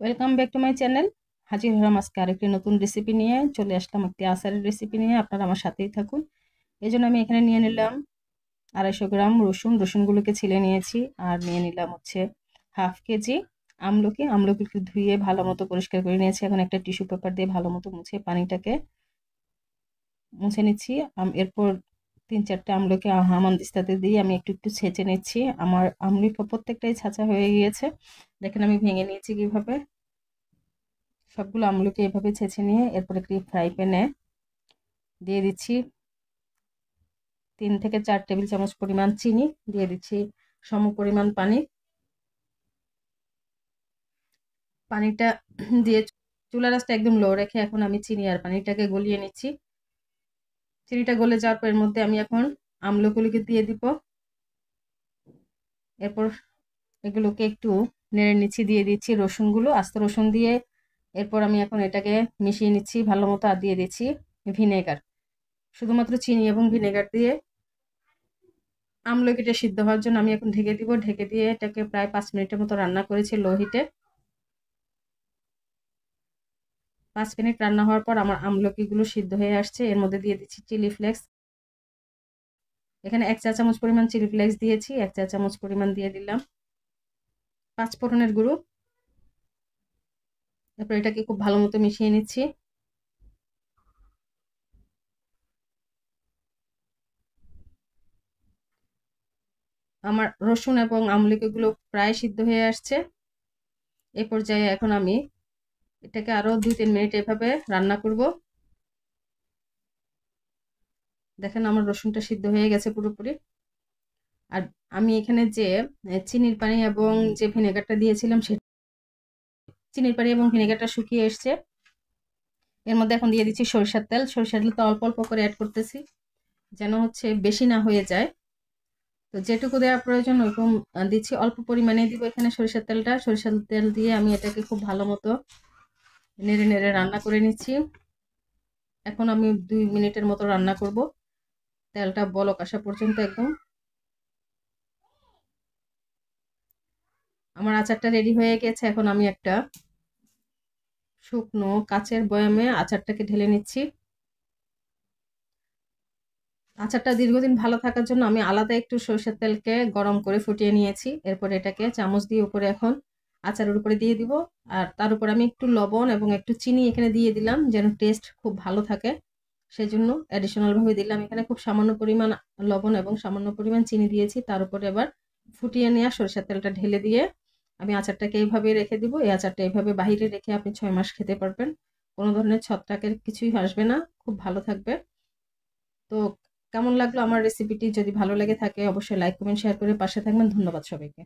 Welcome back to my channel. হাজির হলাম আজকে আরেকটি নতুন রেসিপি নিয়ে। চলে আসলাম একটি আচারের রেসিপি নিয়ে, আপনারা আমার সাথেই থাকুন। এই জন্য আমি এখানে নিয়ে নিলাম 250 গ্রাম রসুন। রসুনগুলোকে ছিলে নিয়েছি। আর নিয়ে নিলাম হচ্ছে হাফ কেজি আমলকি। আমলকিকে ধুয়ে ভালো মতো পরিষ্কার করে নিয়েছি। এখন একটা টিস্যু পেপার দিয়ে ভালো মতো মুছে পানিটাকে মুছে নিচ্ছি। এরপর 3-4টে আমলকি হামানদিস্তাতে দিয়ে আমি একটু একটু ছেঁচে নিচ্ছি। আমার আমলকি প্রত্যেকটাই ছাঁচা হয়ে গিয়েছে। দেখেন আমি ভেঙে নিয়েছি কিভাবে। সবগুলো আমলকি এভাবে ছেঁচে নিয়ে এরপর একটি ফ্রাই প্যানে দিয়ে দিচ্ছি 3 থেকে 4 টেবিল চামচ পরিমাণ চিনি, দিয়ে দিচ্ছি সম পরিমাণ পানি। পানিটা দিয়ে চুলার আঁচটা একদম লো রেখে এখন আমি চিনি আর পানিটাকে গলিয়ে নিচ্ছি। চিনিটা গলে যাওয়ার পর এর মধ্যে আমি এখন আমলকিগুলোকে দিয়ে দিব। এরপর এগুলোকে একটু নেড়ে নিচ্ছি। দিয়ে দিচ্ছি রসুনগুলো, আস্ত রসুন দিয়ে। এরপর আমি এখন এটাকে মিশিয়ে নিচ্ছি ভালো মতো। আর দিয়ে দিচ্ছি ভিনেগার। শুধুমাত্র চিনি এবং ভিনেগার দিয়ে আমলকিটা সিদ্ধ হওয়ার জন্য আমি এখন ঢেকে দিব। ঢেকে দিয়ে এটাকে প্রায় 5 মিনিটের মতো রান্না করেছি লো হিটে। 5 মিনিট রান্না হওয়ার পর আমার আমলকিগুলো সিদ্ধ হয়ে আসছে। এর মধ্যে দিয়ে দিচ্ছি চিলি ফ্লেক্স। এখানে 1 চা চামচ পরিমাণ চিলি ফ্লেক্স দিয়েছি। 1 চা চামচ পরিমাণ দিয়ে দিলাম 5 ফোড়নের গুঁড়ো। তারপর এটাকে খুব ভালো মতো মিশিয়ে নিচ্ছি। আমার রসুন এবং আমলকিগুলো প্রায় সিদ্ধ হয়ে আসছে। এই পর্যায়ে এখন আমি এটাকে আরো 2-3 মিনিট এভাবে রান্না করব। দেখেন আমার রসুনটা সিদ্ধ হয়ে গেছে পুরোপুরি। আর আমি এখানে যে চিনির পানি এবং যে ভিনেগারটা দিয়েছিলাম, সে চিনির পানি এবং ভিনেগারটা শুকিয়ে এসছে। এর মধ্যে এখন দিয়ে দিচ্ছি সরিষার তেল। সরিষার তেলটা অল্প অল্প করে অ্যাড করতেছি, যেন হচ্ছে বেশি না হয়ে যায়। তো যেটুকু দেওয়া প্রয়োজন ওইরকম দিচ্ছি। অল্প পরিমাণে দিব এখানে সরিষার তেলটা। সরিষার তেল দিয়ে আমি এটাকে খুব ভালো মতো নেড়ে নেড়ে রান্না করে নিচ্ছি। এখন আমি 2 মিনিটের মতো রান্না করব, তেলটা বলক আসা পর্যন্ত একদম। আমার আচারটা রেডি হয়ে গেছে। এখন আমি একটা শুকনো কাচের বয়ামে আচারটাকে ঢেলে নিচ্ছি। আচারটা দীর্ঘদিন ভালো থাকার জন্য আমি আলাদা একটু সরষের তেলকে গরম করে ফুটিয়ে নিয়েছি। এরপর এটাকে চামচ দিয়ে উপরে এখন আচারের উপরে দিয়ে দিব। আর তার উপর আমি একটু লবণ এবং একটু চিনি এখানে দিয়ে দিলাম, যেন টেস্ট খুব ভালো থাকে। সেই জন্য অ্যাডিশনাল ভাবে দিলাম। এখানে খুব সামান্য পরিমাণ লবণ এবং সামান্য পরিমাণ চিনি দিয়েছি। তার উপরে আবার ফুটিয়ে নেওয়া সরষের তেলটা ঢেলে দিয়ে আমি আচারটাকে এইভাবে রেখে দিব। এই আচারটা এইভাবে বাহিরে রেখে আপনি 6 মাস খেতে পারবেন। কোনো ধরনের ছত্রাকের কিছুই আসবে না, খুব ভালো থাকবে। তো কেমন লাগলো আমার রেসিপিটি? যদি ভালো লেগে থাকে অবশ্যই লাইক কমেন্ট শেয়ার করে পাশে থাকবেন। ধন্যবাদ সবাইকে।